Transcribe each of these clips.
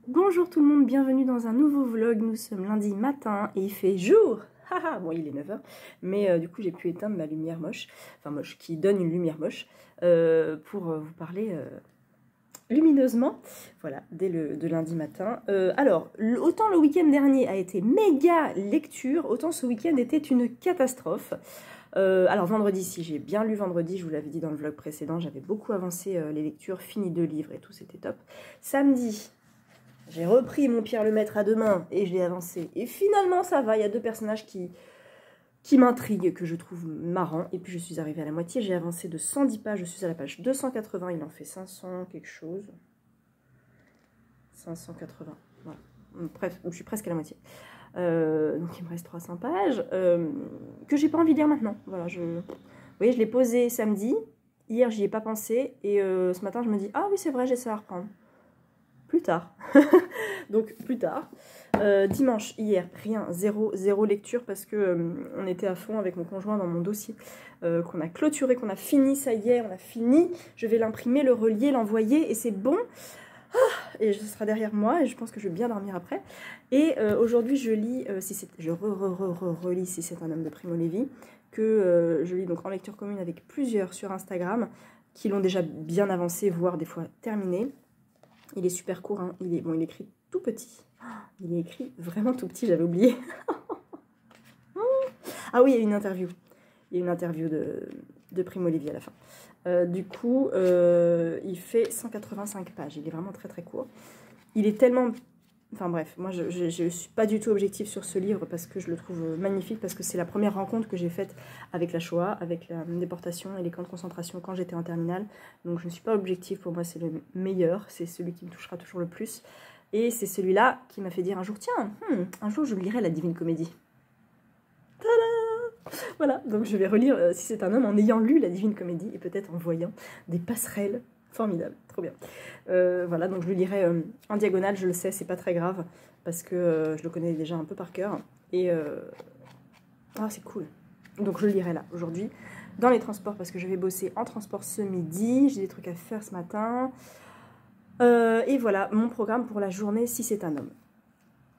Bonjour tout le monde, bienvenue dans un nouveau vlog. Nous sommes lundi matin et il fait jour. Haha, bon il est 9 h, mais du coup j'ai pu éteindre ma lumière moche, enfin moche, qui donne une lumière moche, pour vous parler lumineusement, voilà, de lundi matin. Alors, autant le week-end dernier a été méga lecture, autant ce week-end était une catastrophe. Alors vendredi, si j'ai bien lu vendredi, je vous l'avais dit dans le vlog précédent, j'avais beaucoup avancé les lectures, fini 2 livres et tout, c'était top. Samedi, j'ai repris mon Pierre Lemaître à 2 mains et je l'ai avancé. Et finalement, ça va, il y a 2 personnages qui m'intriguent, que je trouve marrants. Et puis je suis arrivée à la moitié, j'ai avancé de 110 pages, je suis à la page 280, il en fait 500 quelque chose. 580, voilà. Bref, je suis presque à la moitié. Donc il me reste 300 pages que j'ai pas envie de lire maintenant. Voilà, vous voyez, je l'ai posé samedi. Hier, j'y ai pas pensé. Et ce matin, je me dis, ah oui, c'est vrai, j'essaie à reprendre. Plus tard. Donc, plus tard. Dimanche, hier, rien, zéro lecture parce que on était à fond avec mon conjoint dans mon dossier qu'on a clôturé, qu'on a fini, ça y est, on a fini. Je vais l'imprimer, le relier, l'envoyer et c'est bon. Et ce sera derrière moi et je pense que je vais bien dormir après. Et aujourd'hui, je lis, je relis Si c'est un homme de Primo Levi, que je lis donc en lecture commune avec plusieurs sur Instagram qui l'ont déjà bien avancé, voire des fois terminé. Il est super court, hein. Il écrit tout petit. Il est écrit vraiment tout petit, j'avais oublié. Ah oui, il y a une interview. Il y a une interview de Primo Levi à la fin. Du coup, il fait 185 pages. Il est vraiment très très court. Il est tellement... Enfin bref, moi je ne suis pas du tout objective sur ce livre parce que je le trouve magnifique, parce que c'est la première rencontre que j'ai faite avec la Shoah, avec la déportation et les camps de concentration quand j'étais en terminale. Donc je ne suis pas objective, pour moi c'est le meilleur, c'est celui qui me touchera toujours le plus. Et c'est celui-là qui m'a fait dire un jour, tiens, un jour je lirai la Divine Comédie. Tada! Voilà, donc je vais relire Si c'est un homme en ayant lu la Divine Comédie et peut-être en voyant des passerelles. Formidable, trop bien. Voilà, donc je le lirai en diagonale, je le sais, c'est pas très grave, parce que je le connais déjà un peu par cœur. Et ah, c'est cool. Donc je le lirai là, aujourd'hui, dans les transports, parce que je vais bosser en transport ce midi. J'ai des trucs à faire ce matin. Et voilà, mon programme pour la journée, Si c'est un homme.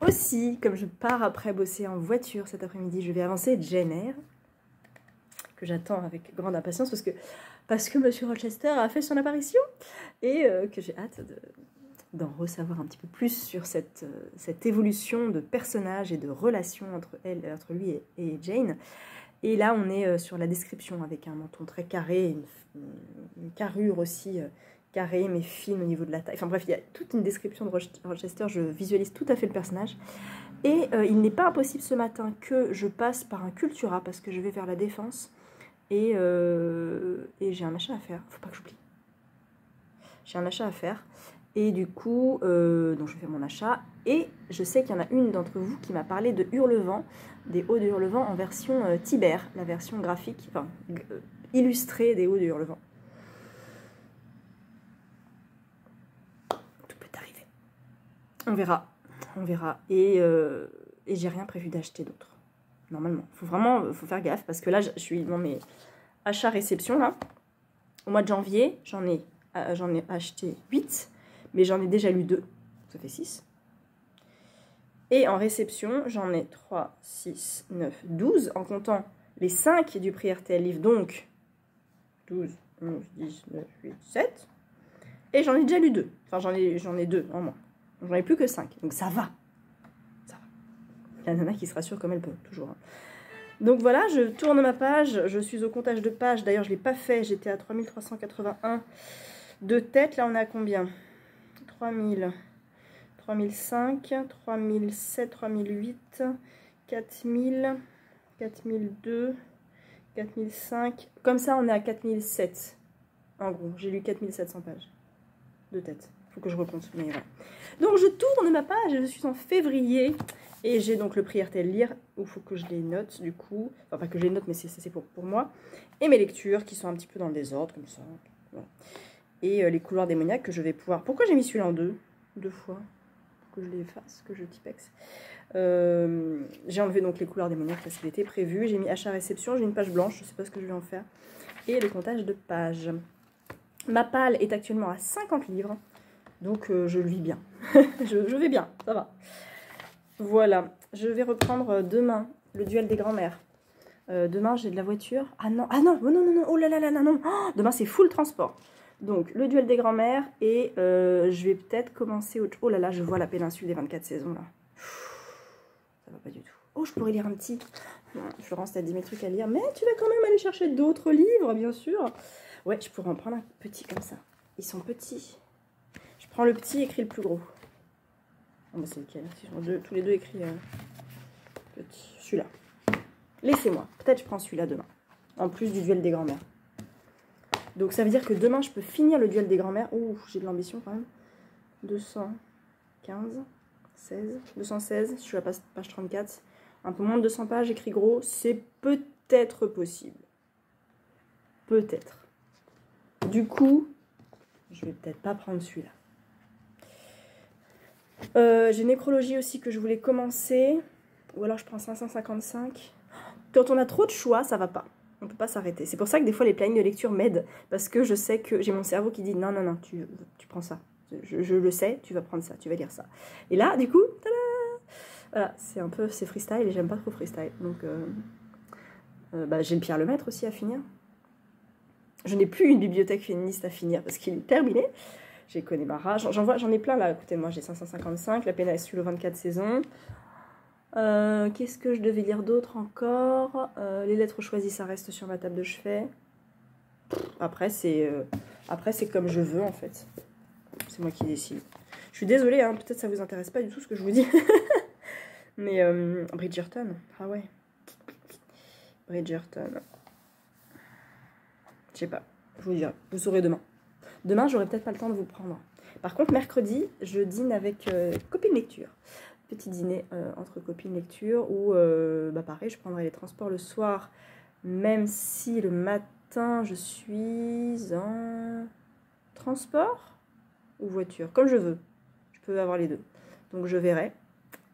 Aussi, comme je pars après bosser en voiture cet après-midi, je vais avancer Jane Eyre, que j'attends avec grande impatience, parce que Monsieur Rochester a fait son apparition et que j'ai hâte d'en ressavoir un petit peu plus sur cette évolution de personnage et de relation entre lui et Jane. Et là, on est sur la description avec un menton très carré, une carrure aussi carrée, mais fine au niveau de la taille. Enfin bref, il y a toute une description de Rochester, je visualise tout à fait le personnage. Et il n'est pas impossible ce matin que je passe par un Cultura, parce que je vais vers la Défense. Et j'ai un achat à faire, faut pas que j'oublie. J'ai un achat à faire. Et du coup, donc je vais faire mon achat. Et je sais qu'il y en a une d'entre vous qui m'a parlé de Hurlevent, des Hauts de Hurlevent en version Tiber, la version graphique, enfin illustrée des Hauts de Hurlevent. Tout peut arriver. On verra. Et j'ai rien prévu d'acheter d'autre. Normalement, faut faire gaffe parce que là, je suis dans mes achats-réception là. Au mois de janvier, j'en ai acheté 8, mais j'en ai déjà lu 2, ça fait 6. Et en réception, j'en ai 3, 6, 9, 12, en comptant les 5 du prix RTL Livre, donc 12, 11, 10, 9, 8, 7. Et j'en ai déjà lu 2, enfin j'en ai 2 en moins. J'en ai plus que 5, donc ça va. La nana qui se rassure comme elle peut, toujours. Donc voilà, je tourne ma page, je suis au comptage de pages. D'ailleurs, je ne l'ai pas fait, j'étais à 3381 de tête. Là, on est à combien? 3000, 3005, 3007, 3008, 4000, 4002, 4005. Comme ça, on est à 4007. En gros, j'ai lu 4700 pages de tête. Il faut que je recompte, mais voilà. Donc, je tourne ma page, je suis en février. Et j'ai donc le prix RTL Lire, où il faut que je les note du coup. Enfin, pas que je les note, mais c'est pour moi. Et mes lectures qui sont un petit peu dans le désordre, comme ça. Voilà. Et les couloirs démoniaques que je vais pouvoir... Pourquoi j'ai mis celui-là en deux fois? Pour que je les fasse, que je typex. J'ai enlevé donc les couloirs démoniaques parce qu'il était prévu. J'ai mis achat-réception, j'ai une page blanche, je ne sais pas ce que je vais en faire. Et le comptage de pages. Ma palle est actuellement à 50 livres. Donc je le vis bien. je vais bien, ça va. Voilà, je vais reprendre demain le duel des grands-mères. Demain, j'ai de la voiture. Ah non, oh là là là, non. Oh, demain, c'est full transport. Donc, le duel des grands-mères et je vais peut-être commencer autre... Oh là là, je vois la péninsule des 24 saisons, là. Ça va pas du tout. Oh, je pourrais lire un petit. Non, Florence t'a dit mes trucs à lire, mais tu vas quand même aller chercher d'autres livres, bien sûr. Ouais, je pourrais en prendre un petit comme ça. Ils sont petits. Je prends le petit et écris le plus gros. Oh, bah c'est lequel? Ils sont tous les deux écrits petit. Celui-là. Laissez-moi. Peut-être je prends celui-là demain. En plus du duel des grands-mères. Donc ça veut dire que demain, je peux finir le duel des grands-mères. Ouh, j'ai de l'ambition quand même. 215, 16, 216. Je suis à page 34. Un peu moins de 200 pages, écrit gros. C'est peut-être possible. Peut-être. Du coup, je vais peut-être pas prendre celui-là. J'ai Nécrologie aussi que je voulais commencer. Ou alors je prends 555. Quand on a trop de choix, ça va pas. On ne peut pas s'arrêter. C'est pour ça que des fois les plannings de lecture m'aident. Parce que je sais que j'ai mon cerveau qui dit non, non, non, tu prends ça. Je le sais, tu vas prendre ça, tu vas lire ça. Et là, du coup, tada, voilà, c'est freestyle et j'aime pas trop freestyle. Donc, j'ai le Pierre Lemaître aussi à finir. Je n'ai plus une bibliothèque féministe à finir parce qu'il est terminé. J'ai Connemara, j'en ai plein là à côté de moi. J'ai 555, La péninsule aux 24 saisons. Qu'est-ce que je devais lire d'autre encore? Les lettres choisies, ça reste sur ma table de chevet. Après, c'est comme je veux en fait. C'est moi qui décide. Je suis désolée, hein, peut-être ça vous intéresse pas du tout ce que je vous dis. Mais Bridgerton, ah ouais. Bridgerton. Je sais pas, je vous dirai. Vous saurez demain. Demain, j'aurai peut-être pas le temps de vous prendre. Par contre, mercredi, je dîne avec copine lecture. Petit dîner entre copines lecture où, pareil, je prendrai les transports le soir, même si le matin, je suis en transport ou voiture, comme je veux. Je peux avoir les deux. Donc, je verrai.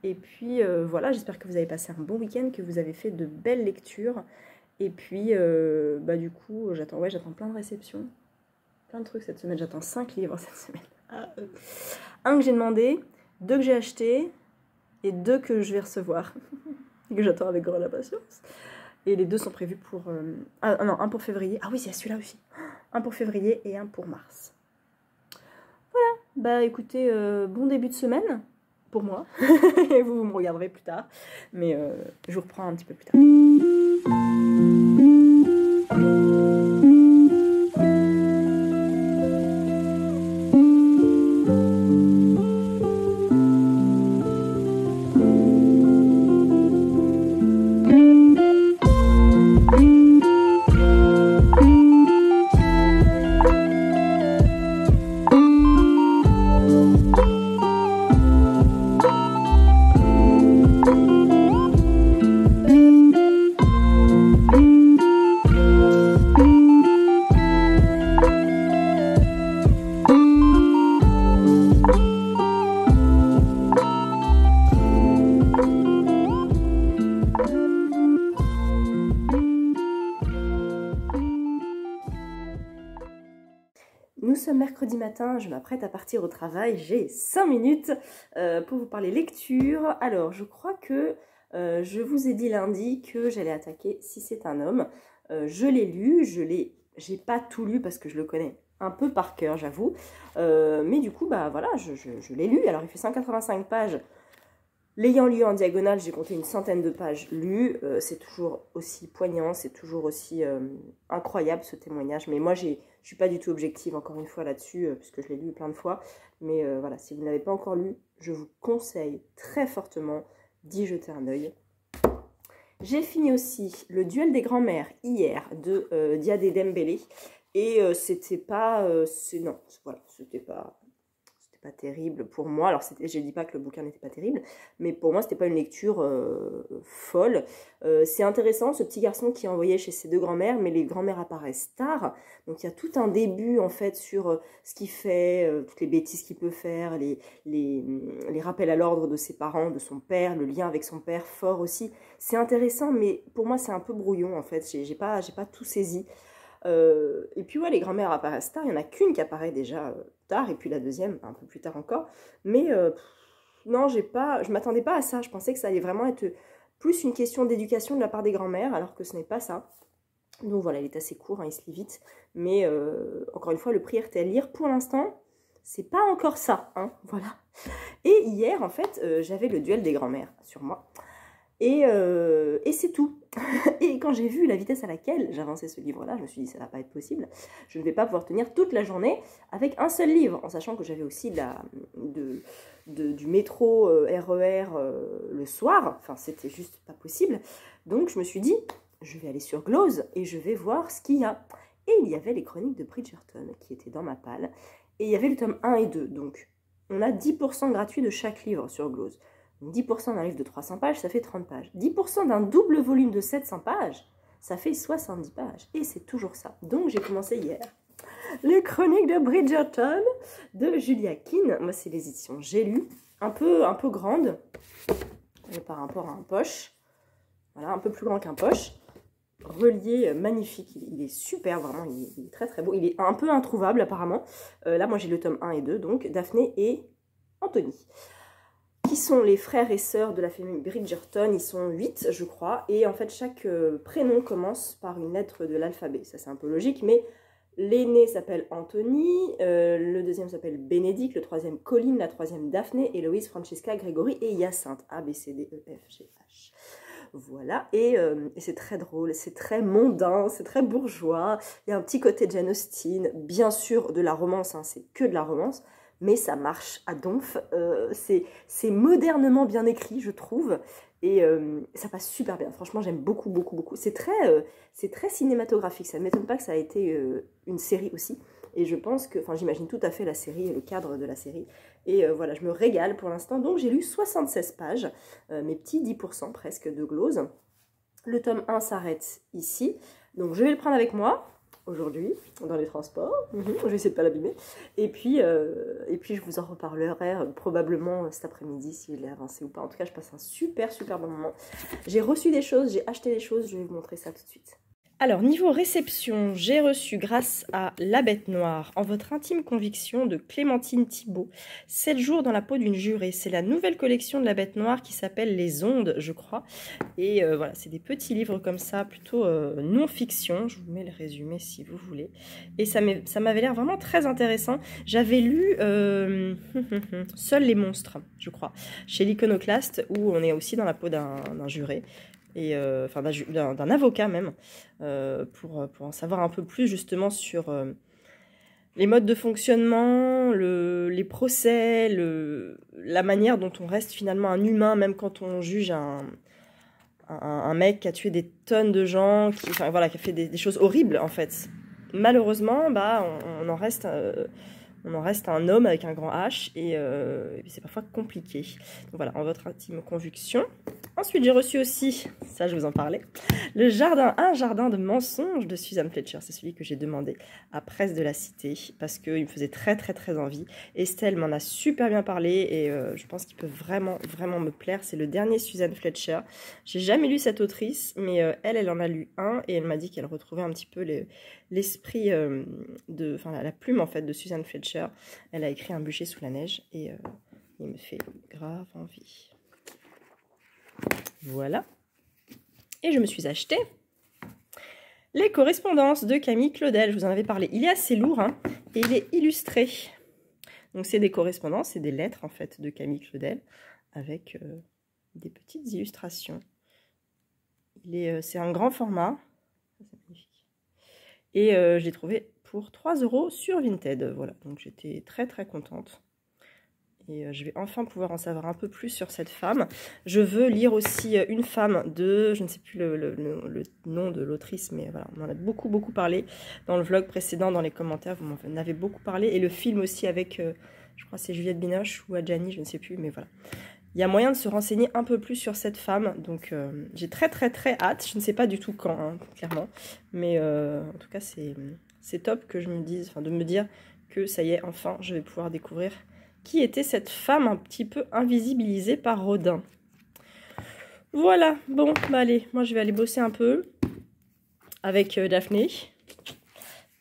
Et puis, voilà, j'espère que vous avez passé un bon week-end, que vous avez fait de belles lectures. Et puis, du coup, j'attends plein de réceptions. Plein de trucs cette semaine. J'attends 5 livres cette semaine. Un que j'ai demandé, 2 que j'ai acheté et 2 que je vais recevoir. Que j'attends avec grande impatience. Et les 2 sont prévus pour... un pour février. Ah oui, il y a celui-là aussi. Un pour février et un pour mars. Voilà. Écoutez, bon début de semaine pour moi. Et vous me regarderez plus tard. Mais je vous reprends un petit peu plus tard. Nous sommes mercredi matin, je m'apprête à partir au travail, j'ai 5 minutes pour vous parler lecture. Alors, je crois que je vous ai dit lundi que j'allais attaquer Si c'est un homme. Je l'ai lu, j'ai pas tout lu parce que je le connais un peu par cœur, j'avoue. Mais du coup, voilà, je l'ai lu. Alors, il fait 185 pages. L'ayant lu en diagonale, j'ai compté une centaine de pages lues. C'est toujours aussi poignant, c'est toujours aussi incroyable ce témoignage. Mais moi, je ne suis pas du tout objective, encore une fois, là-dessus, puisque je l'ai lu plein de fois. Mais voilà, si vous ne l'avez pas encore lu, je vous conseille très fortement d'y jeter un œil. J'ai fini aussi Le duel des grands-mères hier de Diadé Dembélé. Et c'était pas... non, voilà, c'était pas terrible pour moi. Alors, je ne dis pas que le bouquin n'était pas terrible, mais pour moi, c'était pas une lecture folle. C'est intéressant, ce petit garçon qui est envoyé chez ses 2 grands-mères, mais les grands-mères apparaissent tard. Donc, il y a tout un début, en fait, sur ce qu'il fait, toutes les bêtises qu'il peut faire, les rappels à l'ordre de ses parents, de son père, le lien avec son père, fort aussi. C'est intéressant, mais pour moi, c'est un peu brouillon, en fait. J'ai pas tout saisi. Et puis ouais, les grand-mères apparaissent tard. Il n'y en a qu'une qui apparaît déjà tard, et puis la deuxième un peu plus tard encore. Mais non, je m'attendais pas à ça. Je pensais que ça allait vraiment être plus une question d'éducation de la part des grand-mères, alors que ce n'est pas ça. Donc voilà, il est assez court, hein, il se lit vite. Mais encore une fois, le prix RTL Lire, pour l'instant, c'est pas encore ça, hein, voilà. Et hier, en fait, j'avais le duel des grand-mères sur moi. Et c'est tout. Et quand j'ai vu la vitesse à laquelle j'avançais ce livre-là, je me suis dit, ça va pas être possible. Je ne vais pas pouvoir tenir toute la journée avec un seul livre, en sachant que j'avais aussi du métro RER le soir. Enfin, c'était juste pas possible. Donc, je me suis dit, je vais aller sur Glose et je vais voir ce qu'il y a. Et il y avait les chroniques de Bridgerton qui étaient dans ma palle. Et il y avait le tome 1 et 2. Donc, on a 10% gratuit de chaque livre sur Glose. 10% d'un livre de 300 pages, ça fait 30 pages. 10% d'un double volume de 700 pages, ça fait 70 pages. Et c'est toujours ça. Donc, j'ai commencé hier. Les chroniques de Bridgerton de Julia Keane. Moi, c'est les éditions J'ai lu. Un peu grande par rapport à un poche. Voilà, un peu plus grand qu'un poche. Relié, magnifique. Il est super, vraiment. Il est très très beau. Il est un peu introuvable apparemment. Là, moi, j'ai le tome 1 et 2. Donc, Daphné et Anthony. Qui sont les frères et sœurs de la famille Bridgerton. Ils sont 8, je crois. Et en fait, chaque prénom commence par une lettre de l'alphabet. Ça, c'est un peu logique, mais l'aîné s'appelle Anthony, le deuxième s'appelle Bénédicte, le troisième Colline, la troisième Daphné, Héloïse, Francesca, Grégory et Hyacinthe. A, B, C, D, E, F, G, H. Voilà, et c'est très drôle, c'est très mondain, c'est très bourgeois. Il y a un petit côté Jane Austen, bien sûr de la romance, hein, c'est que de la romance, mais ça marche à donf. C'est modernement bien écrit, je trouve, et ça passe super bien. Franchement, j'aime beaucoup, beaucoup, beaucoup. C'est très cinématographique, ça ne m'étonne pas que ça a été une série aussi. Et je pense que, enfin j'imagine tout à fait la série et le cadre de la série. Et voilà, je me régale pour l'instant. Donc j'ai lu 76 pages, mes petits 10% presque de glose. Le tome 1 s'arrête ici. Donc je vais le prendre avec moi aujourd'hui, dans les transports. Je vais essayer de ne pas l'abîmer. Et puis je vous en reparlerai probablement cet après-midi si je l'ai avancé ou pas. En tout cas, je passe un super, super bon moment. J'ai reçu des choses, j'ai acheté des choses. Je vais vous montrer ça tout de suite. Alors, niveau réception, j'ai reçu grâce à La Bête Noire, en votre intime conviction, de Clémentine Thibault, 7 jours dans la peau d'une jurée. C'est la nouvelle collection de La Bête Noire qui s'appelle Les Ondes, je crois. Et voilà, c'est des petits livres comme ça, plutôt non-fiction. Je vous mets le résumé si vous voulez. Et ça m'avait l'air vraiment très intéressant. J'avais lu Seuls les monstres, je crois, chez l'Iconoclaste, où on est aussi dans la peau d'un juré. Et enfin d'un avocat même, pour en savoir un peu plus justement sur les modes de fonctionnement, les procès, la manière dont on reste finalement un humain, même quand on juge un mec qui a tué des tonnes de gens, qui a fait des choses horribles en fait. Malheureusement, bah, on en reste un homme avec un grand H et c'est parfois compliqué. Donc voilà, en votre intime conviction. Ensuite, j'ai reçu aussi, ça je vous en parlais, Un jardin de mensonges de Suzanne Fletcher. C'est celui que j'ai demandé à Presse de la Cité parce qu'il me faisait très très très envie. Estelle m'en a super bien parlé et je pense qu'il peut vraiment vraiment me plaire. C'est le dernier Suzanne Fletcher. J'ai jamais lu cette autrice, mais elle en a lu un et elle m'a dit qu'elle retrouvait un petit peu l'esprit la plume en fait de Suzanne Fletcher. Elle a écrit Un bûcher sous la neige et il me fait grave envie. Voilà. Et je me suis acheté les correspondances de Camille Claudel. Je vous en avais parlé. Il est assez lourd hein, et il est illustré. Donc c'est des correspondances, c'est des lettres en fait de Camille Claudel avec des petites illustrations. C'est un grand format. C'est magnifique. Et je l'ai trouvé pour 3 € sur Vinted. Voilà, donc j'étais très très contente. Et je vais enfin pouvoir en savoir un peu plus sur cette femme. Je veux lire aussi Une femme de... Je ne sais plus le nom de l'autrice, mais voilà, on en a beaucoup beaucoup parlé dans le vlog précédent, dans les commentaires, vous m'en avez beaucoup parlé. Et le film aussi avec, je crois que c'est Juliette Binoche ou Adjani, je ne sais plus, mais voilà. Il y a moyen de se renseigner un peu plus sur cette femme, donc j'ai très très très hâte. Je ne sais pas du tout quand, hein, clairement, mais en tout cas c'est top que je me dise, enfin de me dire que ça y est, enfin je vais pouvoir découvrir qui était cette femme un petit peu invisibilisée par Rodin. Voilà, bon, bah allez, moi je vais aller bosser un peu avec Daphné.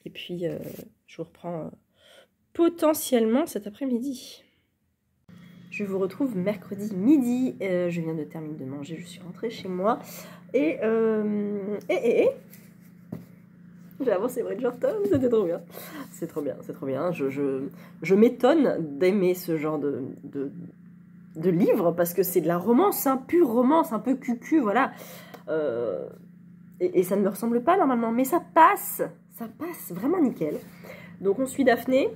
Et puis, je vous reprends potentiellement cet après-midi. Je vous retrouve mercredi midi. Je viens de terminer de manger, je suis rentrée chez moi. Et j'ai avancé Bridgerton, c'était trop bien. C'est trop bien, c'est trop bien. Je m'étonne d'aimer ce genre de livre parce que c'est de la romance, hein, pure romance, un peu cucu, voilà. Et ça ne me ressemble pas normalement, mais ça passe vraiment nickel. Donc on suit Daphné,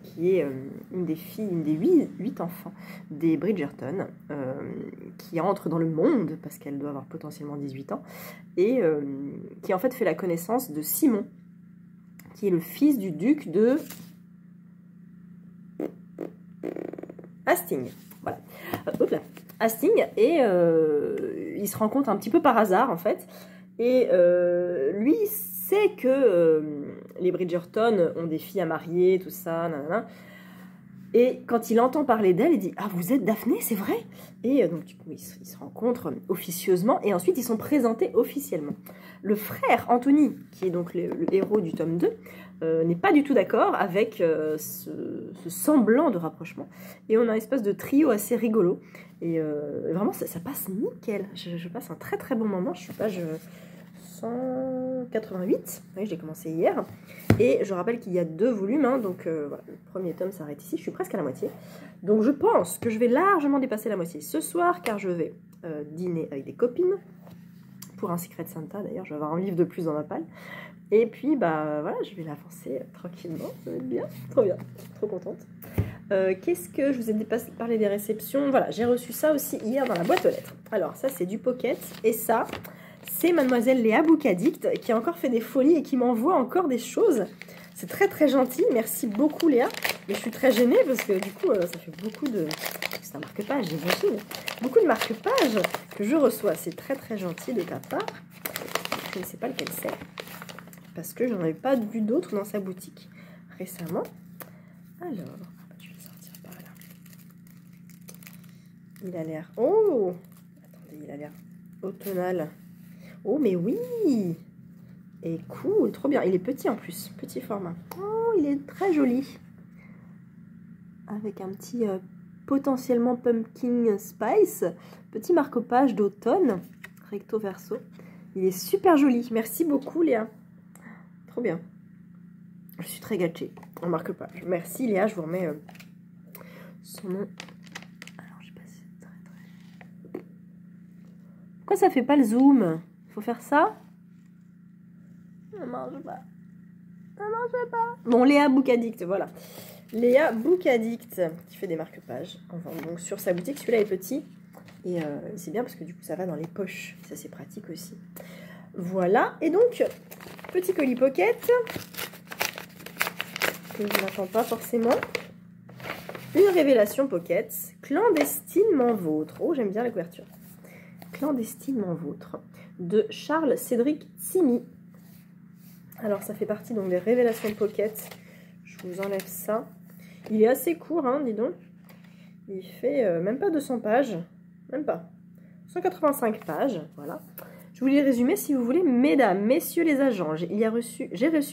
qui est une des filles, une des 8 enfants des Bridgerton, qui entre dans le monde, parce qu'elle doit avoir potentiellement 18 ans, et qui en fait fait la connaissance de Simon, qui est le fils du duc de Hastings. Voilà. Hastings, et il se rencontre un petit peu par hasard en fait, et lui sait que les Bridgerton ont des filles à marier, tout ça, nanana. Et quand il entend parler d'elle, il dit « Ah, vous êtes Daphné, c'est vrai ?» Et donc, du coup, ils se rencontrent officieusement, et ensuite, ils sont présentés officiellement. Le frère, Anthony, qui est donc le héros du tome 2, n'est pas du tout d'accord avec ce semblant de rapprochement. Et on a un espèce de trio assez rigolo. Et vraiment, ça passe nickel. Je passe un très très bon moment. Je suis page 188. Oui, j'ai commencé hier. Et je rappelle qu'il y a 2 volumes. Hein, donc voilà, le premier tome s'arrête ici. Je suis presque à la moitié. Donc je pense que je vais largement dépasser la moitié ce soir, car je vais dîner avec des copines. Pour un Secret Santa, d'ailleurs, je vais avoir un livre de plus dans ma palle. Et puis, bah voilà, je vais l'avancer tranquillement. Ça va être bien, trop contente. Qu'est-ce que je vous ai parlé des réceptions? Voilà, j'ai reçu ça aussi hier dans la boîte aux lettres. Alors, ça, c'est du Pocket. Et ça, c'est mademoiselle Léa Boukaddict qui a encore fait des folies et qui m'envoie encore des choses. C'est très, très gentil. Merci beaucoup, Léa. Mais je suis très gênée parce que, du coup, ça fait beaucoup de... C'est un marque-page, j'imagine. Beaucoup de marque-pages que je reçois. C'est très, très gentil de ta part. Je ne sais pas lequel c'est. Parce que j'en avais pas vu d'autres dans sa boutique récemment. Alors, je vais le sortir par là. Il a l'air... Oh! Attendez, il a l'air automnal. Oh, mais oui! Et cool, trop bien. Il est petit en plus, petit format. Oh, il est très joli. Avec un petit potentiellement pumpkin spice. Petit marque-page d'automne, recto verso. Il est super joli. Merci beaucoup, Léa. Trop bien. Je suis très gâtée en marque-page. Merci, Léa. Je vous remets son nom. Alors, je sais pas si c'est très... Pourquoi ça fait pas le zoom? Il faut faire ça? Non, je pas. Non, je sais pas. Bon, Léa Boukaddict, voilà. Léa Boukaddict, qui fait des marque-pages. Enfin, donc sur sa boutique, celui-là est petit. Et c'est bien parce que du coup, ça va dans les poches. Ça, c'est pratique aussi. Voilà. Et donc, petit colis Pocket. Que je n'attends pas forcément. Une révélation Pocket. Clandestinement vôtre. Oh, j'aime bien la couverture. Clandestinement vôtre. De Charles Cédric Tsimi. Alors, ça fait partie donc des révélations Pocket. Je vous enlève ça. Il est assez court, hein, dis donc. Il fait même pas 200 pages. Même pas. 185 pages, voilà. Je vous lis le résumé si vous voulez. Mesdames, messieurs les agents, j'ai reçu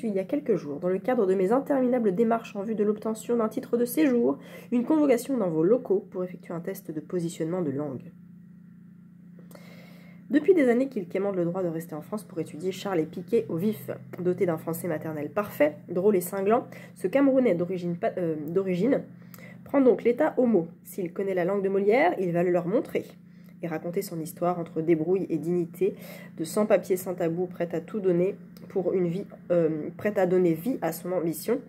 il y a quelques jours, dans le cadre de mes interminables démarches en vue de l'obtention d'un titre de séjour, une convocation dans vos locaux pour effectuer un test de positionnement de langue. Depuis des années qu'il quémande le droit de rester en France pour étudier, Charles est piqué au vif. Doté d'un français maternel parfait, drôle et cinglant, ce Camerounais d'origine prend donc l'état au mot. S'il connaît la langue de Molière, il va le leur montrer et raconter son histoire entre débrouille et dignité, de sans-papier, sans tabou, prêt à tout donner pour une vie, prêt à donner vie à son ambition.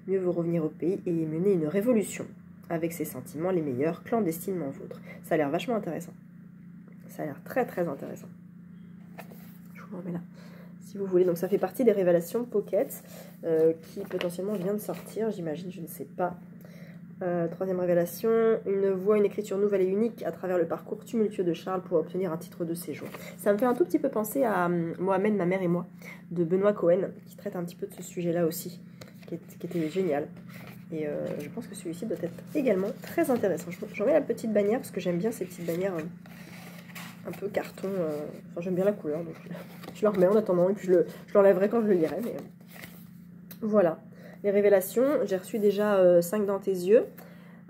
Mieux vaut revenir au pays et y mener une révolution, avec ses sentiments les meilleurs, clandestinement vôtres. Ça a l'air vachement intéressant. Ça a l'air très très intéressant. Je vous en mets là, si vous voulez. Donc ça fait partie des révélations Pocket, qui potentiellement vient de sortir, j'imagine, je ne sais pas. Troisième révélation, une voix, une écriture nouvelle et unique à travers le parcours tumultueux de Charles pour obtenir un titre de séjour. Ça me fait un tout petit peu penser à Mohamed, ma mère et moi, de Benoît Cohen, qui traite un petit peu de ce sujet-là aussi, qui était génial. Et je pense que celui-ci doit être également très intéressant. J'en mets la petite bannière parce que j'aime bien ces petites bannières un peu carton. Enfin, j'aime bien la couleur, donc je la remets en attendant et puis je l'enlèverai quand je le lirai. Mais Voilà, les révélations. J'ai reçu déjà 5 dans tes yeux.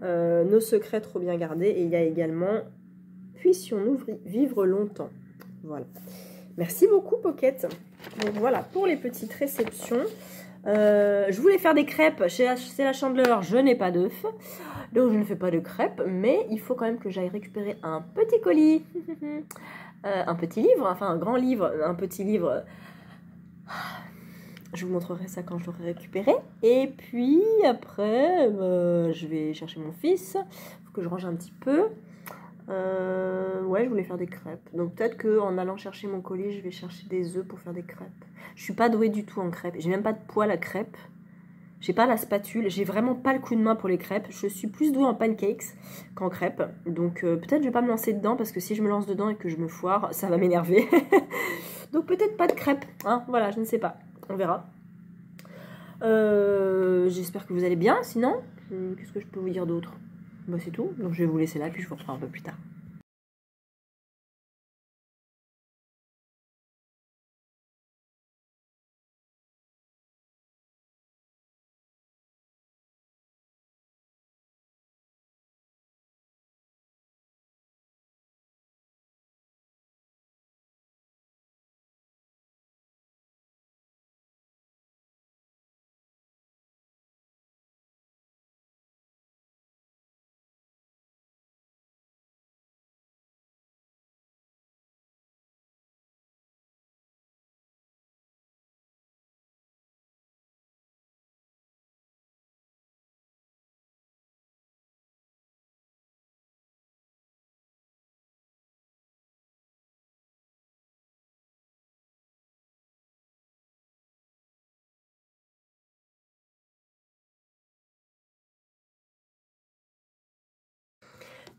Nos secrets trop bien gardés. Et il y a également puissions-nous vivre longtemps. Voilà. Merci beaucoup, Pocket. Donc voilà, pour les petites réceptions. Je voulais faire des crêpes chez la Chandeleur. Je n'ai pas d'œufs. Donc je ne fais pas de crêpes. Mais il faut quand même que j'aille récupérer un petit colis. Un petit livre, enfin un grand livre. Un petit livre. Je vous montrerai ça quand je l'aurai récupéré. Et puis après, je vais chercher mon fils. Il faut que je range un petit peu. Ouais, je voulais faire des crêpes. Donc peut-être qu'en allant chercher mon colis, je vais chercher des œufs pour faire des crêpes. Je suis pas douée du tout en crêpes. J'ai même pas de poêle à crêpes. J'ai pas la spatule. J'ai vraiment pas le coup de main pour les crêpes. Je suis plus douée en pancakes qu'en crêpes. Donc peut-être je vais pas me lancer dedans parce que si je me lance dedans et que je me foire, ça va m'énerver. Donc peut-être pas de crêpes. Hein, voilà, je ne sais pas. On verra. J'espère que vous allez bien. Sinon, qu'est-ce que je peux vous dire d'autre? Bah, c'est tout. Donc je vais vous laisser là, puis je vous reprends un peu plus tard.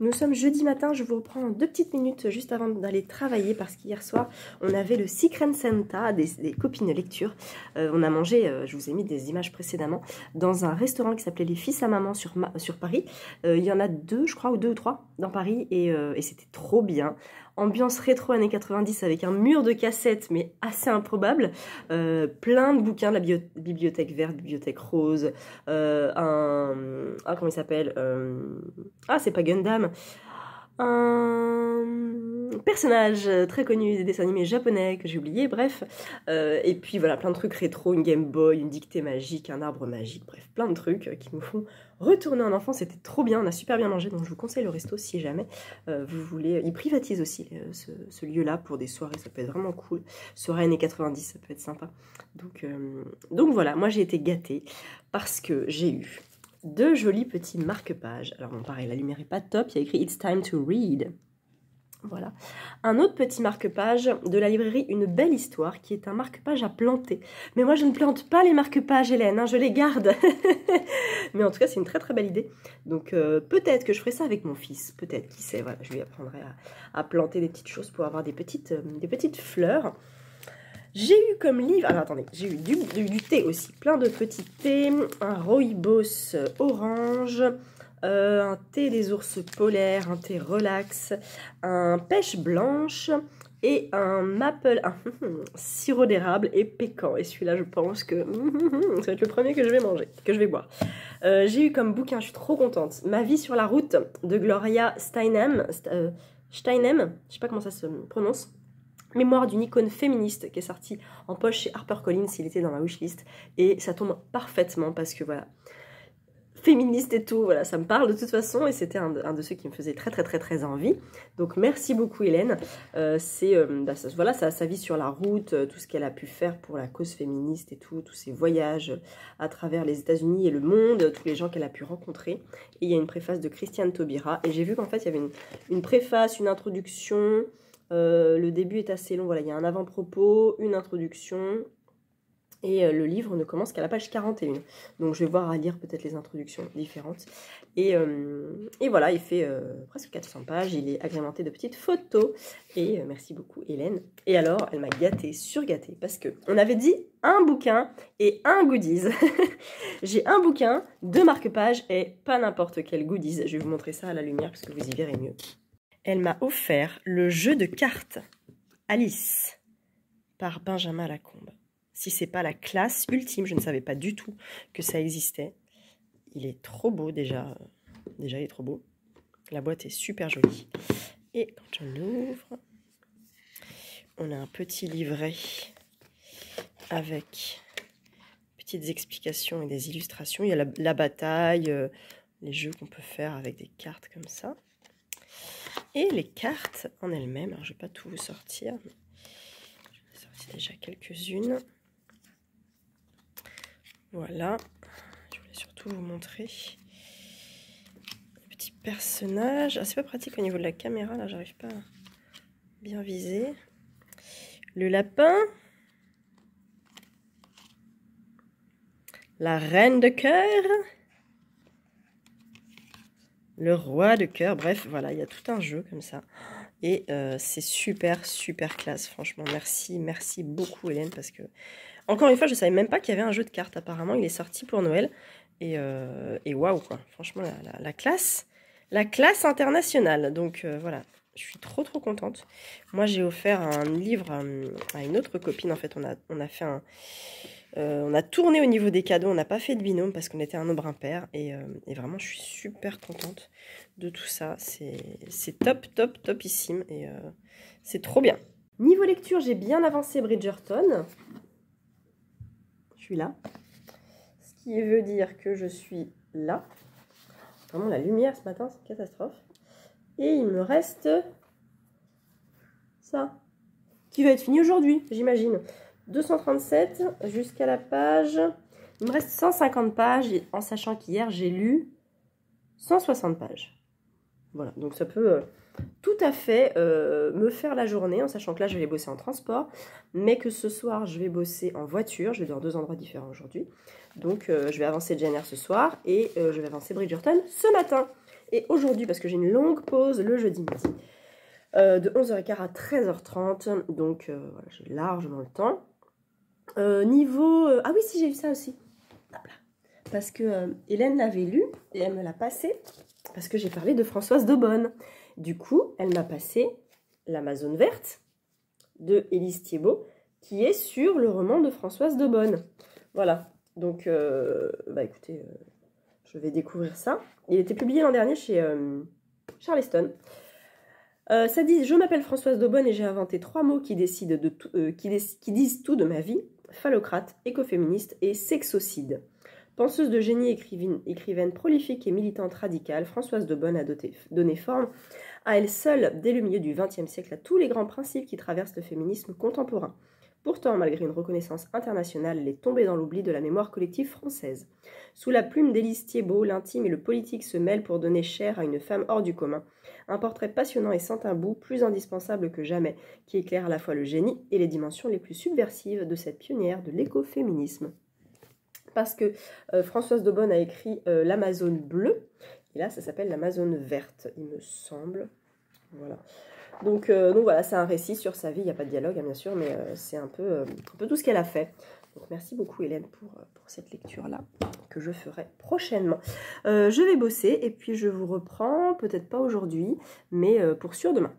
Nous sommes jeudi matin, je vous reprends 2 petites minutes juste avant d'aller travailler parce qu'hier soir, on avait le Secret Santa, des copines lecture. On a mangé, je vous ai mis des images précédemment, dans un restaurant qui s'appelait Les Fils à Maman sur Paris. Il y en a 2, je crois, ou 2 ou 3 dans Paris et c'était trop bien. Ambiance rétro années 90 avec un mur de cassettes, mais assez improbable. Plein de bouquins de la bibliothèque verte, bibliothèque rose. Comment il s'appelle c'est pas Gundam. Un personnage très connu des dessins animés japonais que j'ai oublié, bref. Et puis voilà, plein de trucs rétro, une Game Boy, une dictée magique, un arbre magique, bref, plein de trucs qui nous font retourner en enfance. C'était trop bien, on a super bien mangé, donc je vous conseille le resto si jamais vous voulez. Ils privatisent aussi ce lieu-là pour des soirées, ça peut être vraiment cool. Soirée années 90, ça peut être sympa. Donc voilà, moi j'ai été gâtée parce que j'ai eu 2 jolis petits marque-pages. Alors bon, pareil, la lumière est pas top, il y a écrit « It's time to read ». Voilà. Un autre petit marque-page de la librairie Une belle histoire, qui est un marque-page à planter. Mais moi, je ne plante pas les marque-pages, Hélène, hein, je les garde. Mais en tout cas, c'est une très très belle idée. Donc peut-être que je ferai ça avec mon fils. Peut-être, qui sait. Voilà, je lui apprendrai à planter des petites choses pour avoir des petites fleurs. J'ai eu comme livre, alors attendez, j'ai eu du thé aussi, plein de petits thés, un rooibos orange, un thé des ours polaires, un thé relax, un pêche blanche et un sirop d'érable et pécan. Et celui-là, je pense que ça va être le premier que je vais manger, que je vais boire. J'ai eu comme bouquin, je suis trop contente, Ma vie sur la route de Gloria Steinem, je sais pas comment ça se prononce. Mémoire d'une icône féministe qui est sortie en poche chez HarperCollins, il était dans ma wishlist et ça tombe parfaitement parce que voilà, féministe et tout, voilà, ça me parle de toute façon et c'était un de ceux qui me faisait très très très très envie. Donc merci beaucoup Hélène, voilà, sa vie sur la route, tout ce qu'elle a pu faire pour la cause féministe et tout, tous ses voyages à travers les États-Unis et le monde, tous les gens qu'elle a pu rencontrer. Et il y a une préface de Christiane Taubira et j'ai vu qu'en fait il y avait une préface, une introduction. Le début est assez long, voilà, il y a un avant-propos, une introduction, et le livre ne commence qu'à la page 41. Donc je vais voir à lire peut-être les introductions différentes. Et voilà, il fait presque 400 pages, il est agrémenté de petites photos. Et merci beaucoup Hélène. Et alors, elle m'a gâtée, surgâtée, parce qu'on avait dit un bouquin et un goodies. J'ai un bouquin, 2 marque-pages et pas n'importe quel goodies. Je vais vous montrer ça à la lumière parce que vous y verrez mieux. Elle m'a offert le jeu de cartes Alice par Benjamin Lacombe. si c'est pas la classe ultime. Je ne savais pas du tout que ça existait. Il est trop beau déjà. Déjà, il est trop beau. La boîte est super jolie. Et quand on ouvre, on a un petit livret avec petites explications et des illustrations. Il y a la bataille, les jeux qu'on peut faire avec des cartes comme ça. Et les cartes en elles-mêmes. Alors, je ne vais pas tout vous sortir. Mais j'en ai sorti déjà quelques-unes. Voilà. Je voulais surtout vous montrer le petit personnage. Ah, c'est pas pratique au niveau de la caméra. Là, j'arrive pas à bien viser. Le lapin. La reine de cœur. Le roi de cœur. Bref, voilà, il y a tout un jeu comme ça. Et c'est super, super classe. Franchement, merci beaucoup Hélène. Parce que, encore une fois, je ne savais même pas qu'il y avait un jeu de cartes. Apparemment, il est sorti pour Noël. Et waouh, quoi. Franchement, la classe internationale. Donc voilà, je suis trop contente. Moi, j'ai offert un livre à une autre copine. En fait, on a fait on a tourné au niveau des cadeaux, on n'a pas fait de binôme parce qu'on était un nombre impair. Et vraiment, je suis super contente de tout ça. C'est topissime. Et c'est trop bien. Niveau lecture, j'ai bien avancé Bridgerton. Je suis là. Ce qui veut dire que je suis là. Vraiment, la lumière ce matin, c'est une catastrophe. Et il me reste ça, qui va être fini aujourd'hui, j'imagine. 237 jusqu'à la page. Il me reste 150 pages, en sachant qu'hier, j'ai lu 160 pages. Voilà, donc ça peut tout à fait me faire la journée, en sachant que là, je vais bosser en transport, mais que ce soir, je vais bosser en voiture. Je vais dans 2 endroits différents aujourd'hui. Donc, je vais avancer Jane Eyre ce soir et je vais avancer Bridgerton ce matin. Et aujourd'hui, parce que j'ai une longue pause le jeudi midi, de 11h15 à 13h30, donc voilà, j'ai largement le temps. Ah oui, si, j'ai vu ça aussi. Hop là. Parce que Hélène l'avait lu et elle me l'a passé, parce que j'ai parlé de Françoise Daubonne. Du coup, elle m'a passé l'Amazone verte de Élise Thiébaut, qui est sur le roman de Françoise Daubonne. Voilà, donc, bah écoutez, je vais découvrir ça. Il était publié l'an dernier chez Charleston. Ça dit, je m'appelle Françoise Daubonne et j'ai inventé 3 mots qui disent tout de ma vie: phallocrate, écoféministe et sexocide. Penseuse de génie, écrivaine prolifique et militante radicale, Françoise Daubonne a donné forme à elle seule, dès le milieu du XXe siècle, à tous les grands principes qui traversent le féminisme contemporain. Pourtant, malgré une reconnaissance internationale, elle est tombée dans l'oubli de la mémoire collective française. Sous la plume d'Élise Thiébaut, l'intime et le politique se mêlent pour donner chair à une femme hors du commun. Un portrait passionnant et sans tabou, plus indispensable que jamais, qui éclaire à la fois le génie et les dimensions les plus subversives de cette pionnière de l'écoféminisme. Parce que Françoise Daubonne a écrit l'Amazone bleue, et là ça s'appelle l'Amazone verte, il me semble. Voilà. Donc voilà, c'est un récit sur sa vie, il n'y a pas de dialogue hein, bien sûr, mais c'est un peu tout ce qu'elle a fait. Donc merci beaucoup Hélène pour cette lecture-là, que je ferai prochainement. Je vais bosser et puis je vous reprends, peut-être pas aujourd'hui, mais pour sûr demain.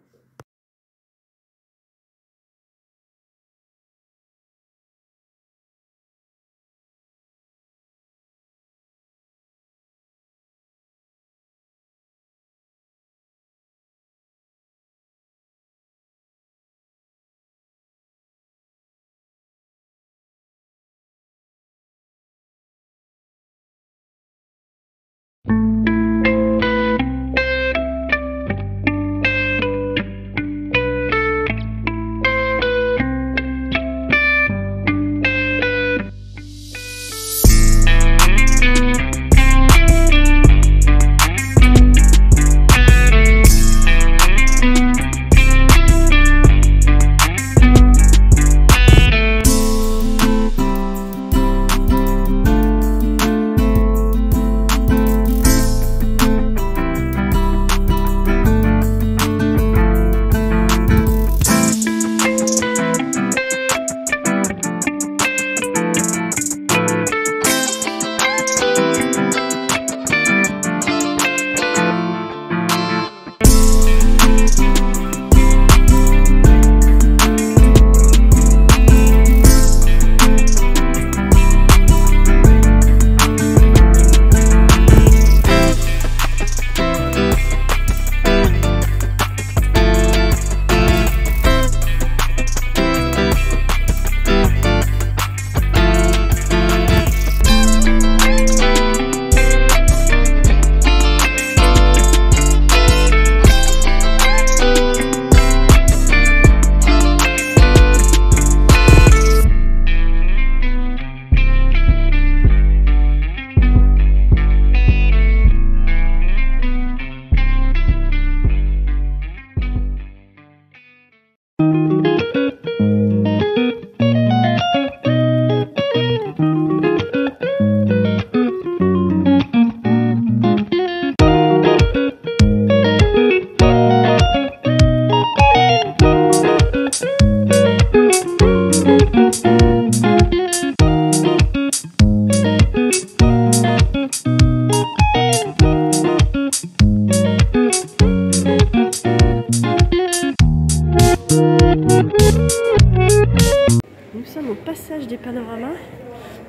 vernissage des panoramas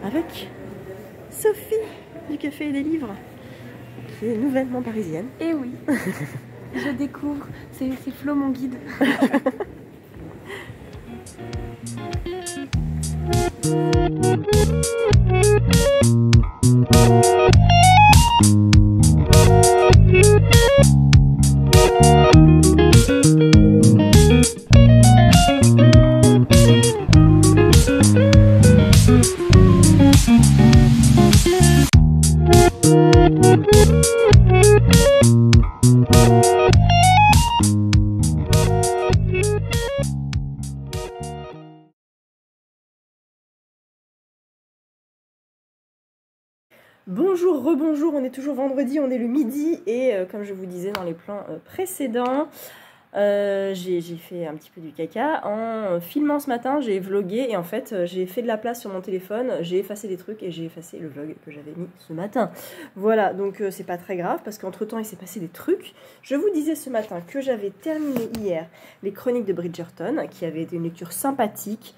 avec Sophie du Café et des Livres, qui est nouvellement parisienne. Et oui, je découvre, c'est Flo mon guide. Bonjour, rebonjour, on est toujours vendredi, on est le midi et comme je vous disais dans les plans précédents, j'ai fait un petit peu du caca. En filmant ce matin, j'ai vlogué et en fait j'ai fait de la place sur mon téléphone, j'ai effacé des trucs et j'ai effacé le vlog que j'avais mis ce matin. Voilà, donc c'est pas très grave parce qu'entre temps il s'est passé des trucs. Je vous disais ce matin que j'avais terminé hier les chroniques de Bridgerton, qui avait été une lecture sympathique,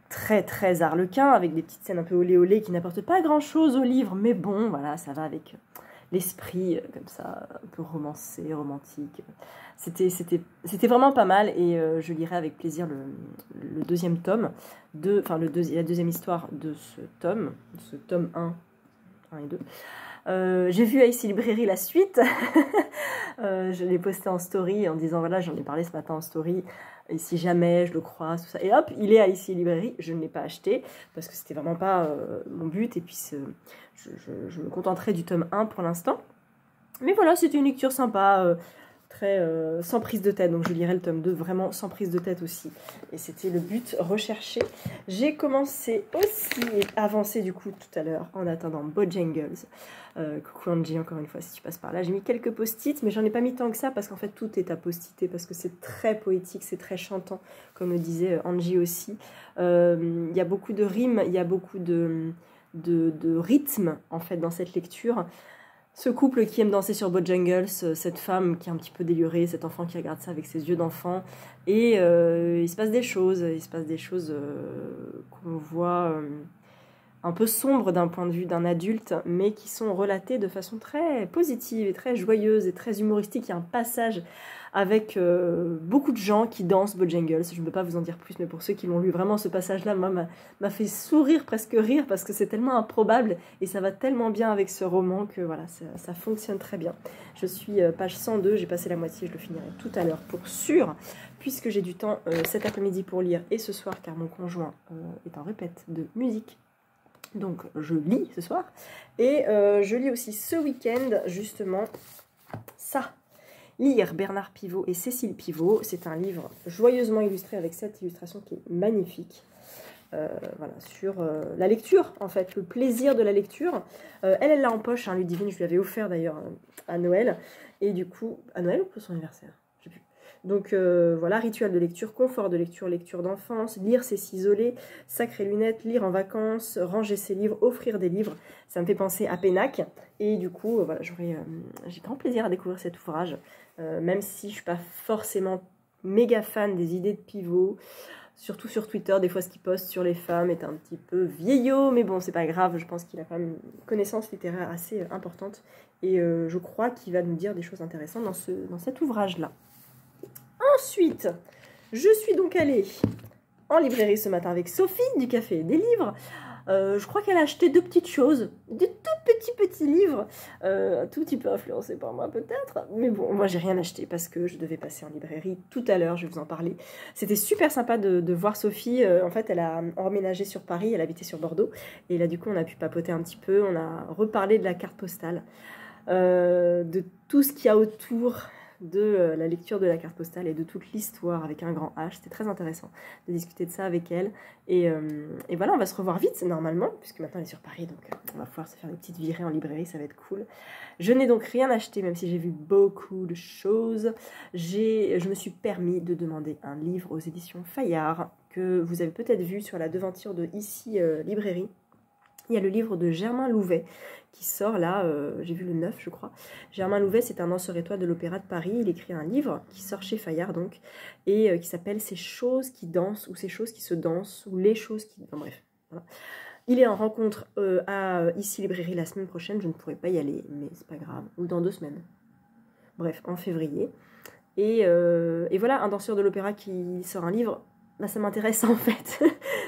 très harlequin, avec des petites scènes un peu olé olé qui n'apportent pas grand chose au livre, mais bon, voilà, ça va avec l'esprit comme ça, un peu romancé, romantique. C'était vraiment pas mal et je lirai avec plaisir le deuxième tome, la deuxième histoire de ce tome 1 et 2. J'ai vu à Ici Librairie la suite. Je l'ai posté en story en disant voilà, j'en ai parlé ce matin en story, et si jamais je le croise, tout ça, et hop, il est à Ici Librairie. Je ne l'ai pas acheté parce que c'était vraiment pas mon but, et puis je me contenterai du tome 1 pour l'instant, mais voilà, c'était une lecture sympa, très sans prise de tête, donc je lirai le tome 2 vraiment sans prise de tête aussi, et c'était le but recherché. J'ai commencé aussi et avancé du coup tout à l'heure en attendant Bojangles. Coucou Angie, encore une fois si tu passes par là. J'ai mis quelques post-it, mais j'en ai pas mis tant que ça parce qu'en fait tout est à post-iter, parce que c'est très poétique, c'est très chantant, comme le disait Angie aussi. Il y a beaucoup de rimes, il y a beaucoup de rythme en fait dans cette lecture. Ce couple qui aime danser sur Bojangles, cette femme qui est un petit peu délurée, cet enfant qui regarde ça avec ses yeux d'enfant, et il se passe des choses, qu'on voit un peu sombres d'un point de vue d'un adulte, mais qui sont relatées de façon très positive et très joyeuse et très humoristique. Il y a un passage avec beaucoup de gens qui dansent Bojangles. Je ne peux pas vous en dire plus, mais pour ceux qui l'ont lu, vraiment ce passage-là m'a fait sourire, presque rire, parce que c'est tellement improbable et ça va tellement bien avec ce roman que voilà, ça fonctionne très bien. Je suis page 102, j'ai passé la moitié, je le finirai tout à l'heure pour sûr, puisque j'ai du temps cet après-midi pour lire et ce soir, car mon conjoint est en répète de musique. Donc je lis ce soir et je lis aussi ce week-end justement ça. Lire Bernard Pivot et Cécile Pivot. C'est un livre joyeusement illustré avec cette illustration qui est magnifique. Voilà, sur la lecture, en fait, le plaisir de la lecture. Elle l'a en poche, hein, Ludivine, je lui avais offert d'ailleurs à Noël. Et du coup, à Noël ou pour son anniversaire? Je sais plus. Donc voilà, rituel de lecture, confort de lecture, lecture d'enfance, lire c'est s'isoler, sacrées lunettes, lire en vacances, ranger ses livres, offrir des livres. Ça me fait penser à Pénac. Et du coup, voilà, j'ai grand plaisir à découvrir cet ouvrage, même si je ne suis pas forcément méga fan des idées de Pivot. Surtout sur Twitter, des fois ce qu'il poste sur les femmes est un petit peu vieillot, mais bon, c'est pas grave, je pense qu'il a quand même une connaissance littéraire assez importante, et je crois qu'il va nous dire des choses intéressantes dans cet ouvrage-là. Ensuite, je suis donc allée en librairie ce matin avec Sophie du Café et des Livres. Je crois qu'elle a acheté 2 petites choses, des tout petits livres, un tout petit peu influencés par moi peut-être, mais bon, moi j'ai rien acheté parce que je devais passer en librairie tout à l'heure, je vais vous en parler. C'était super sympa de voir Sophie. En fait elle a emménagé sur Paris, elle habitait sur Bordeaux, et là du coup on a pu papoter un petit peu, on a reparlé de la carte postale, de tout ce qu'il y a autour de la lecture de la carte postale et de toute l'histoire avec un grand H. C'était très intéressant de discuter de ça avec elle. Et voilà, on va se revoir vite normalement, puisque maintenant elle est sur Paris, donc on va pouvoir se faire des petites virées en librairie, ça va être cool. Je n'ai donc rien acheté, même si j'ai vu beaucoup de choses. Je me suis permis de demander un livre aux éditions Fayard, que vous avez peut-être vu sur la devanture de Ici Librairie. Il y a le livre de Germain Louvet qui sort là, j'ai vu le 9 je crois. Germain Louvet, c'est un danseur-étoile de l'Opéra de Paris. Il écrit un livre qui sort chez Fayard donc, et qui s'appelle Ces choses qui dansent, ou Ces choses qui se dansent, ou Les choses qui... Enfin bref, Voilà. Il est en rencontre à Ici Librairie la semaine prochaine. Je ne pourrai pas y aller, mais c'est pas grave. Ou dans 2 semaines. Bref, en février. Et voilà, un danseur de l'opéra qui sort un livre, bah, ça m'intéresse en fait.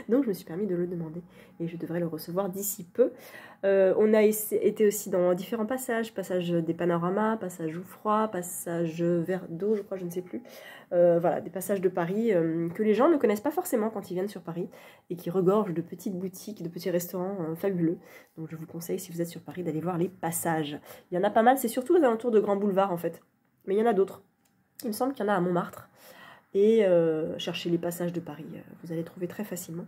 Donc je me suis permis de le demander et je devrais le recevoir d'ici peu. On a été aussi dans différents passages, passage des panoramas, passage Jouffroy, passage Verre d'eau, je crois, je ne sais plus. Voilà, des passages de Paris que les gens ne connaissent pas forcément quand ils viennent sur Paris et qui regorgent de petites boutiques, de petits restaurants fabuleux. Donc je vous conseille, si vous êtes sur Paris, d'aller voir les passages. Il y en a pas mal, c'est surtout aux alentours de Grand Boulevard en fait. Mais il y en a d'autres. Il me semble qu'il y en a à Montmartre. Et cherchez les passages de Paris, vous allez trouver très facilement.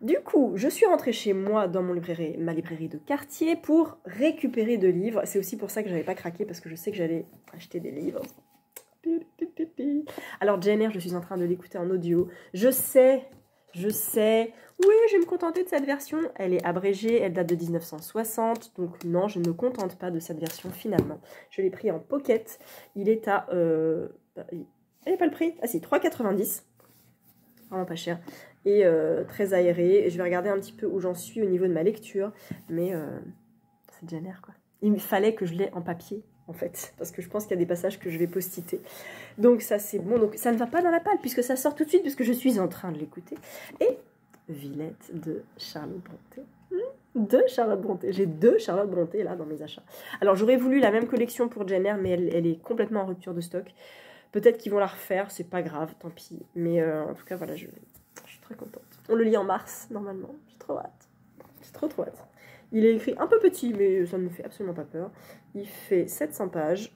Du coup, je suis rentrée chez moi dans ma librairie de quartier pour récupérer 2 livres. C'est aussi pour ça que je n'avais pas craqué, parce que je sais que j'allais acheter des livres. Alors Jane Eyre, je suis en train de l'écouter en audio. Je sais, oui, je vais me contenter de cette version. Elle est abrégée, elle date de 1960, donc non, je ne me contente pas de cette version finalement. Je l'ai pris en pocket. Il est à... il n'y a pas le prix. Ah si, 3,90. Vraiment pas cher. Et très aéré. Et je vais regarder un petit peu où j'en suis au niveau de ma lecture. Mais c'est Jane Eyre, quoi. Il fallait que je l'ai en papier, en fait. Parce que je pense qu'il y a des passages que je vais post-iter. Donc ça, c'est bon. Donc ça ne va pas dans la palle, puisque ça sort tout de suite, puisque je suis en train de l'écouter. Et Villette de Charlotte Brontë. De Charlotte Brontë. J'ai 2 Charlotte Brontë, là, dans mes achats. Alors, j'aurais voulu la même collection pour Jane Eyre, mais elle est complètement en rupture de stock. Peut-être qu'ils vont la refaire, c'est pas grave, tant pis. Mais en tout cas, voilà, je suis très contente. On le lit en mars, normalement. J'ai trop hâte. J'ai trop hâte. Il est écrit un peu petit, mais ça ne me fait absolument pas peur. Il fait 700 pages.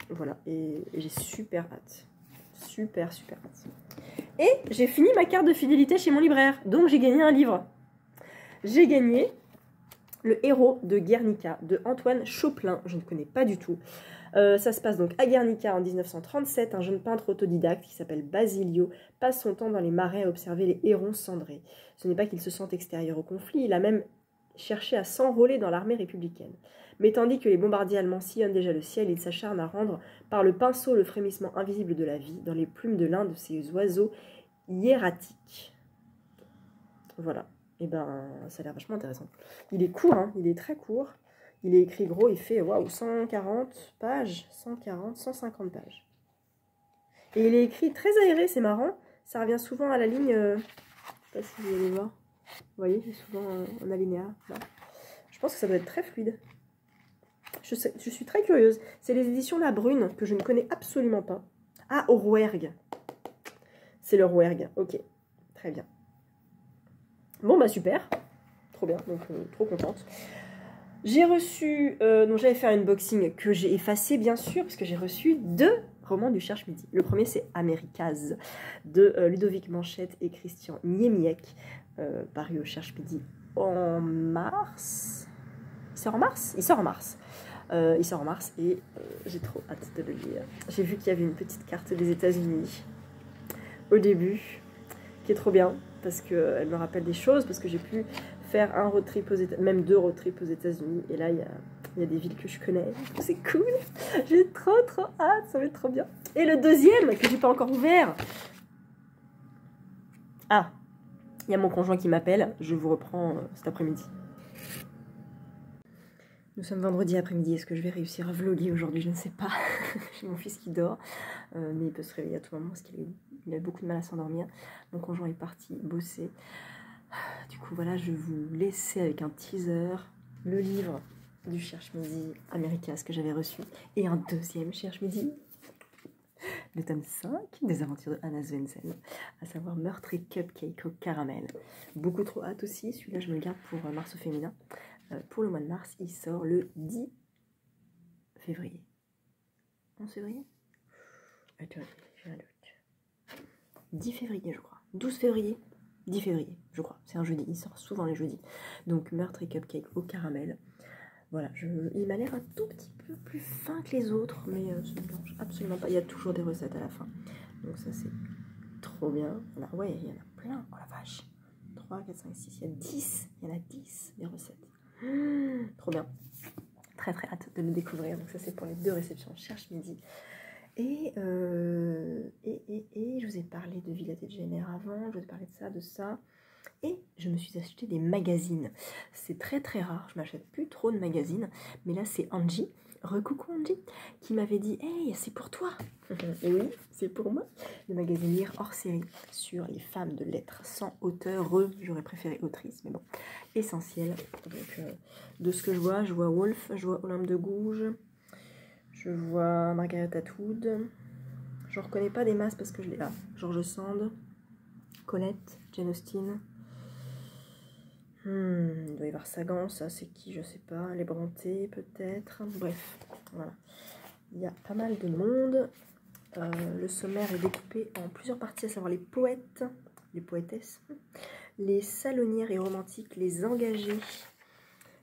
Voilà, et j'ai super hâte. Super hâte. Et j'ai fini ma carte de fidélité chez mon libraire. Donc j'ai gagné un livre. J'ai gagné Le héros de Guernica, de Antoine Chauplin. Je ne connais pas du tout. Ça se passe donc à Guernica en 1937. Un jeune peintre autodidacte qui s'appelle Basilio passe son temps dans les marais à observer les hérons cendrés. Ce n'est pas qu'il se sente extérieur au conflit, il a même cherché à s'enrôler dans l'armée républicaine. Mais tandis que les bombardiers allemands sillonnent déjà le ciel, il s'acharne à rendre par le pinceau le frémissement invisible de la vie dans les plumes de l'un de ces oiseaux hiératiques. Voilà. Et ben, ça a l'air vachement intéressant. Il est court, hein, il est très court. Il est écrit gros, il fait waouh, 140 pages, 150 pages. Et il est écrit très aéré, c'est marrant. Ça revient souvent à la ligne, je ne sais pas si vous allez voir. Vous voyez, c'est souvent en alinéa. Là. Je pense que ça doit être très fluide. Je suis très curieuse. C'est les éditions La Brune, que je ne connais absolument pas. Ah, au Rouergue. C'est le Rouergue, ok. Très bien. Bon, bah super. Trop bien, donc trop contente. J'ai reçu, donc j'avais fait un unboxing que j'ai effacé bien sûr, parce que j'ai reçu 2 romans du Cherche-Midi. Le premier c'est Américase de Ludovic Manchette et Christian Niemiec, paru au Cherche-Midi en mars. Il sort en mars. Il sort en mars et j'ai trop hâte de le lire. J'ai vu qu'il y avait une petite carte des États-Unis au début, qui est trop bien, parce qu'elle me rappelle des choses, parce que j'ai pu faire un road trip aux États-Unis, même 2 road trips aux États-Unis, et là il y a des villes que je connais, c'est cool, j'ai trop hâte, ça va être trop bien. Et le deuxième, que j'ai pas encore ouvert, ah, il y a mon conjoint qui m'appelle, je vous reprends cet après-midi. Nous sommes vendredi après-midi, est-ce que je vais réussir à vlogger aujourd'hui? Je ne sais pas, j'ai mon fils qui dort, mais il peut se réveiller à tout moment parce qu'il a beaucoup de mal à s'endormir. Mon conjoint est parti bosser. Du coup, voilà, je vais vous laisser avec un teaser, le livre du Cherche-Midi Américas que j'avais reçu, et un deuxième Cherche-Midi, le tome 5 des aventures de Anna Svensson, à savoir Meurtre et Cupcake au caramel. Beaucoup trop hâte aussi, celui-là je me le garde pour Mars au féminin. Pour le mois de mars, il sort le 10 février. 11 février? Attends, j'ai un doute. 10 février, je crois. 12 février 10 février, je crois. C'est un jeudi, il sort souvent les jeudis. Donc, Meurtre et Cupcake au caramel. Voilà, il m'a l'air un tout petit peu plus fin que les autres, mais ça ne me dérange absolument pas. Il y a toujours des recettes à la fin. Donc ça, c'est trop bien. Ouais, il y en a plein. Oh la vache. 3, 4, 5, 6, il y a 10. Il y en a 10 des recettes. Trop bien. Très hâte de le découvrir. Donc ça, c'est pour les 2 réceptions Cherche-Midi. Et je vous ai parlé de Villette et de Jane Eyre avant, je vous ai parlé de ça. Et je me suis acheté des magazines. C'est très très rare, je m'achète plus trop de magazines. Mais là c'est Angie, recoucou Angie, qui m'avait dit « Hey, c'est pour toi !» Et oui, c'est pour moi. Le magazine Lire hors série sur les femmes de lettres sans auteur. J'aurais préféré autrice, mais bon, essentiel. Donc de ce que je vois Woolf, je vois Olympe de Gouges, je vois Margaret Atwood. Je ne reconnais pas des masses parce que je l'ai là. George Sand, Colette, Jane Austen. Il doit y avoir Sagan, ça c'est qui, je sais pas. Les Brontë peut-être. Bref, voilà. Il y a pas mal de monde. Le sommaire est découpé en plusieurs parties, à savoir les poètes, les poétesses, les salonnières et romantiques, les engagées,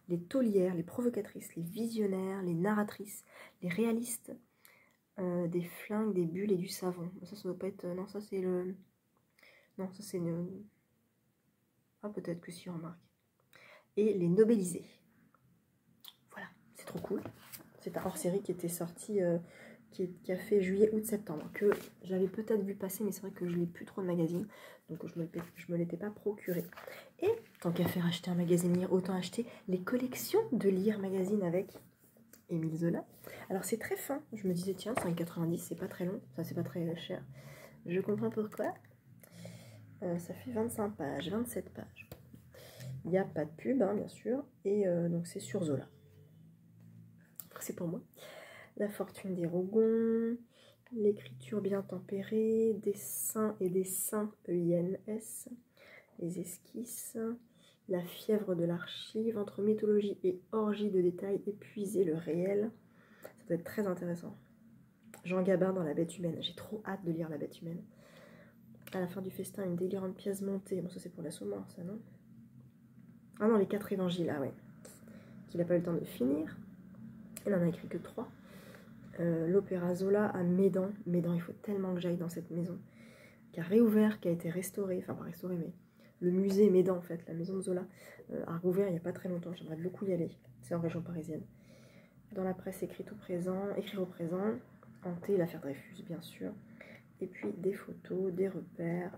les taulières, les provocatrices, les visionnaires, les narratrices, les réalistes, des flingues, des bulles et du savon. Ça doit pas être... non, ça c'est le... Non, ça c'est une... Ah, peut-être que si, remarque. Et les nobelisés. Voilà, c'est trop cool. C'est un hors-série qui était sorti, qui a fait juillet, août, septembre, que j'avais peut-être vu passer, mais c'est vrai que je n'ai plus trop de magazines, donc je me l'étais pas procuré. Et tant qu'à faire acheter un magazine Lire, autant acheter les collections de Lire magazine avec Émile Zola. Alors c'est très fin, je me disais tiens, 5,90, c'est pas très long, ça c'est pas très cher. Je comprends pourquoi. Ça fait 25 pages, 27 pages. Il n'y a pas de pub, hein, bien sûr, et donc c'est sur Zola. C'est pour moi. La fortune des Rougon, l'écriture bien tempérée, des saints et des saints EINS, les esquisses, la fièvre de l'archive, entre mythologie et orgie de détails, épuiser le réel. Ça doit être très intéressant. Jean Gabin dans La Bête humaine, j'ai trop hâte de lire La Bête humaine. À la fin du festin, une délirante pièce montée. Bon, ça c'est pour la Saumur, ça, non? Ah non, les 4 évangiles, ah ouais. Qu'il n'a pas eu le temps de finir. Il n'en a écrit que 3. L'opéra Zola à Médan. Médan, il faut tellement que j'aille dans cette maison. Qui a réouvert, qui a été restaurée. Enfin, pas restaurée, mais le musée Médan, en fait, la maison de Zola, a rouvert il n'y a pas très longtemps. J'aimerais beaucoup y aller. C'est en région parisienne. Dans la presse, écrire au présent. Hanté, l'affaire Dreyfus, bien sûr. Et puis des photos, des repères.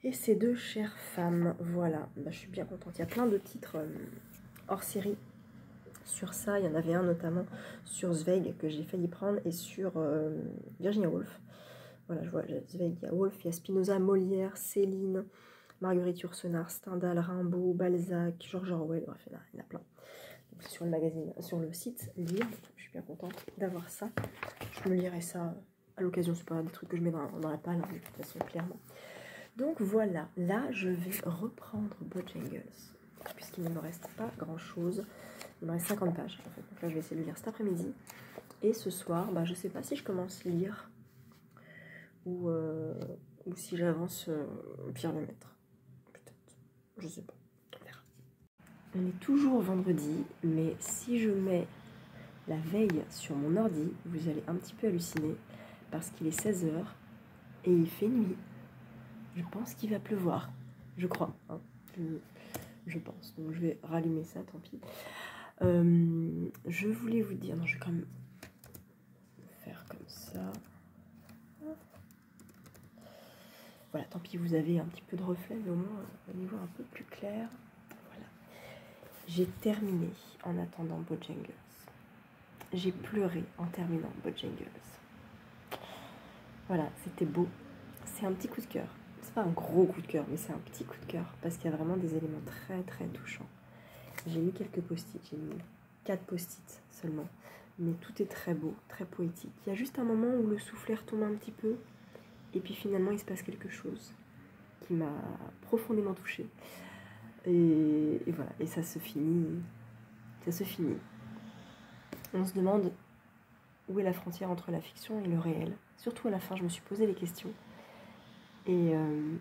Et ces 2 chères femmes, voilà. Bah, je suis bien contente. Il y a plein de titres hors série sur ça. Il y en avait un notamment sur Zweig que j'ai failli prendre et sur Virginia Woolf. Voilà, je vois Zweig, il y a Woolf, il y a Spinoza, Molière, Céline, Marguerite Yourcenar, Stendhal, Rimbaud, Balzac, George Orwell, bref, il y en a plein. Donc, sur le magazine, sur le site Lire, je suis bien contente d'avoir ça. Je me lirai ça à l'occasion, c'est pas des trucs que je mets dans la palle, hein, de toute façon, clairement. Donc voilà, là je vais reprendre Bojangles, puisqu'il ne me reste pas grand chose. Il me reste 50 pages en fait. Donc là je vais essayer de le lire cet après-midi. Et ce soir, bah, je sais pas si je commence à lire ou si j'avance Pierre Lemaître. Peut-être. Je sais pas. On verra. On est toujours vendredi, mais si je mets la veille sur mon ordi, vous allez un petit peu halluciner parce qu'il est 16 h et il fait nuit. Je pense qu'il va pleuvoir. Je crois. Hein. Je pense. Donc je vais rallumer ça, tant pis. Je voulais vous dire... Non, je vais quand même faire comme ça. Voilà, tant pis, vous avez un petit peu de reflet, mais au moins on y voit un peu plus clair. Voilà. J'ai terminé en attendant Bojangles. J'ai pleuré en terminant Bojangles. Voilà, c'était beau. C'est un petit coup de cœur. C'est pas un gros coup de cœur, mais c'est un petit coup de cœur parce qu'il y a vraiment des éléments très très touchants. J'ai mis quelques post-it, j'ai mis 4 post-it seulement, mais tout est très beau, très poétique. Il y a juste un moment où le soufflet retombe un petit peu, et puis finalement il se passe quelque chose qui m'a profondément touchée. Et voilà, et ça se finit. Ça se finit. On se demande où est la frontière entre la fiction et le réel. Surtout à la fin, je me suis posé les questions. Et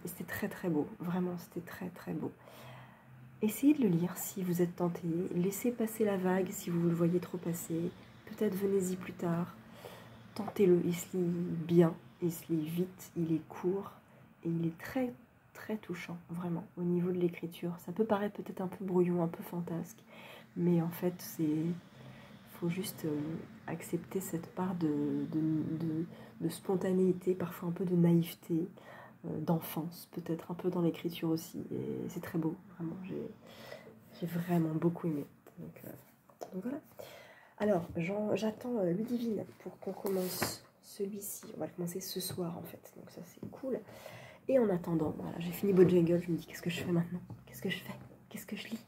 c'était très très beau, vraiment c'était très très beau. Essayez de le lire si vous êtes tenté, laissez passer la vague si vous le voyez trop passer, peut-être venez-y plus tard, tentez-le, il se lit bien, il se lit vite, il est court et il est très très touchant, vraiment, au niveau de l'écriture. Ça peut paraître peut-être un peu brouillon, un peu fantasque, mais en fait faut juste accepter cette part de spontanéité, parfois un peu de naïveté, d'enfance, peut-être un peu dans l'écriture aussi. Et c'est très beau, vraiment. J'ai vraiment beaucoup aimé. Donc voilà. Alors, j'attends Ludivine pour qu'on commence celui-ci. On va le commencer ce soir en fait. Donc ça c'est cool. Et en attendant, voilà, j'ai fini Bojangles. Je me dis qu'est-ce que je fais maintenant? Qu'est-ce que je fais? Qu'est-ce que je lis?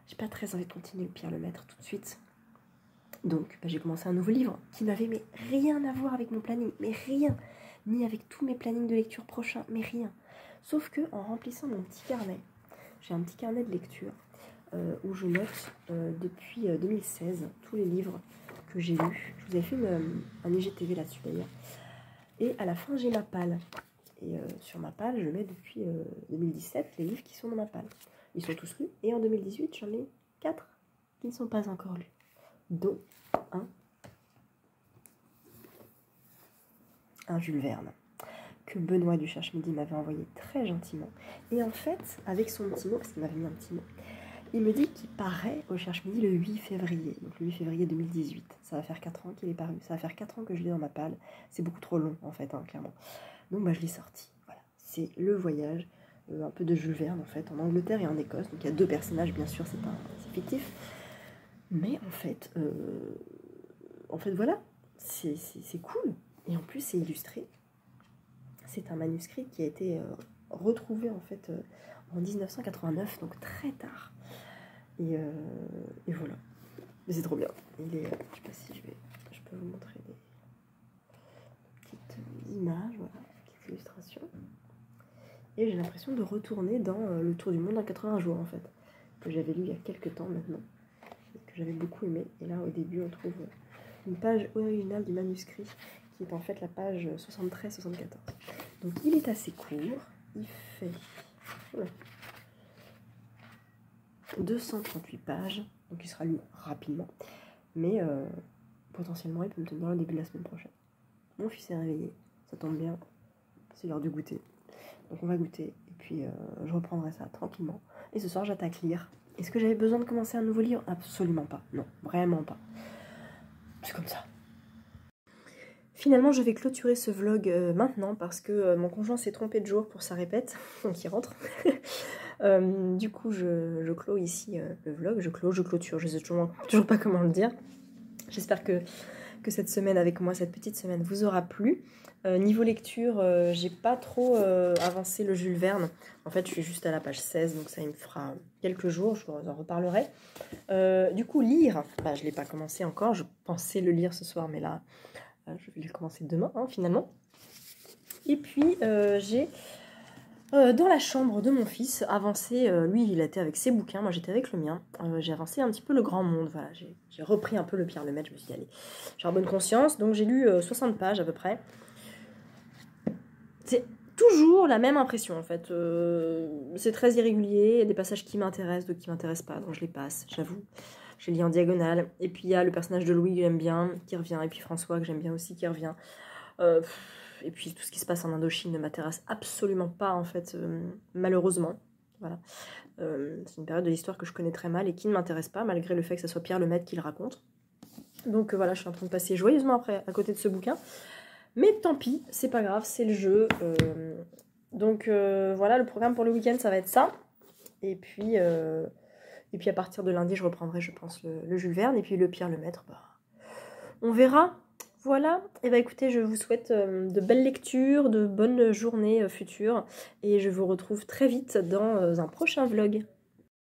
J'ai pas très envie de continuer le Pierre Lemaitre tout de suite. Donc j'ai commencé un nouveau livre qui n'avait mais rien à voir avec mon planning. Mais rien. Ni avec tous mes plannings de lecture prochains. Mais rien. Sauf que en remplissant mon petit carnet, j'ai un petit carnet de lecture où je note depuis 2016 tous les livres que j'ai lus. Je vous avais fait un IGTV là-dessus d'ailleurs. Et à la fin, j'ai ma palle. Et sur ma palle, je mets depuis 2017 les livres qui sont dans ma palle. Ils sont tous lus. Et en 2018, j'en ai 4 qui ne sont pas encore lus. Dont un Jules Verne que Benoît du Cherche-Midi m'avait envoyé très gentiment. Et en fait, avec son petit mot, parce qu'il m'avait mis un petit mot, il me dit qu'il paraît au Cherche-Midi le 8 février. Donc le 8 février 2018. Ça va faire 4 ans qu'il est paru. Ça va faire 4 ans que je l'ai dans ma palle. C'est beaucoup trop long, en fait, hein, clairement. Donc je l'ai sorti. Voilà. C'est le voyage, un peu de Jules Verne, en fait, en Angleterre et en Écosse. Donc il y a 2 personnages, bien sûr, c'est fictif. Mais en fait, voilà. C'est cool. Et en plus, c'est illustré. C'est un manuscrit qui a été retrouvé, en fait, en 1989, donc très tard. Et voilà. Mais c'est trop bien. Il est, je sais pas si je peux vous montrer des petites images, voilà, des petites illustrations. Et j'ai l'impression de retourner dans Le Tour du Monde en 80 jours, en fait, que j'avais lu il y a quelques temps maintenant, et que j'avais beaucoup aimé. Et là, au début, on trouve une page originale du manuscrit, qui est en fait la page 73-74. Donc il est assez court, il fait 238 pages, donc il sera lu rapidement, mais potentiellement il peut me tenir le début de la semaine prochaine. Mon fils est réveillé, ça tombe bien, c'est l'heure du goûter, donc on va goûter, et puis je reprendrai ça tranquillement, et ce soir j'attaque lire. Est-ce que j'avais besoin de commencer un nouveau livre? Absolument pas, non, vraiment pas, c'est comme ça. Finalement, je vais clôturer ce vlog maintenant parce que mon conjoint s'est trompé de jour pour sa répète, donc il rentre. Du coup, je clôt ici le vlog, je clôture, je sais toujours pas comment le dire. J'espère que cette semaine avec moi, cette petite semaine, vous aura plu. Niveau lecture, j'ai pas trop avancé le Jules Verne. En fait, je suis juste à la page 16, donc ça il me fera quelques jours, je vous en reparlerai. Du coup, lire, je l'ai pas commencé encore, je pensais le lire ce soir, mais là... je vais le commencer demain, hein, finalement. Et puis, j'ai, dans la chambre de mon fils, avancé, lui, il était avec ses bouquins, moi j'étais avec le mien. J'ai avancé un petit peu le grand monde, voilà. J'ai repris un peu le Pierre Lemaitre, je me suis dit, allez, j'ai en bonne conscience. Donc j'ai lu 60 pages à peu près. C'est toujours la même impression, en fait. C'est très irrégulier, il y a des passages qui m'intéressent, d'autres qui m'intéressent pas, donc je les passe, j'avoue. Je lis en diagonale. Et puis il y a le personnage de Louis que j'aime bien, qui revient. Et puis François, que j'aime bien aussi, qui revient. Et puis tout ce qui se passe en Indochine ne m'intéresse absolument pas, en fait, malheureusement. Voilà. C'est une période de l'histoire que je connais très mal et qui ne m'intéresse pas, malgré le fait que ce soit Pierre Lemaitre qui le raconte. Donc voilà, je suis en train de passer joyeusement après, à côté de ce bouquin. Mais tant pis, c'est pas grave, c'est le jeu. Donc voilà, le programme pour le week-end, ça va être ça. Et puis à partir de lundi, je reprendrai, je pense, le Jules Verne. Et puis le Pierre Lemaitre, on verra. Voilà. Et écoutez, je vous souhaite de belles lectures, de bonnes journées futures. Et je vous retrouve très vite dans un prochain vlog.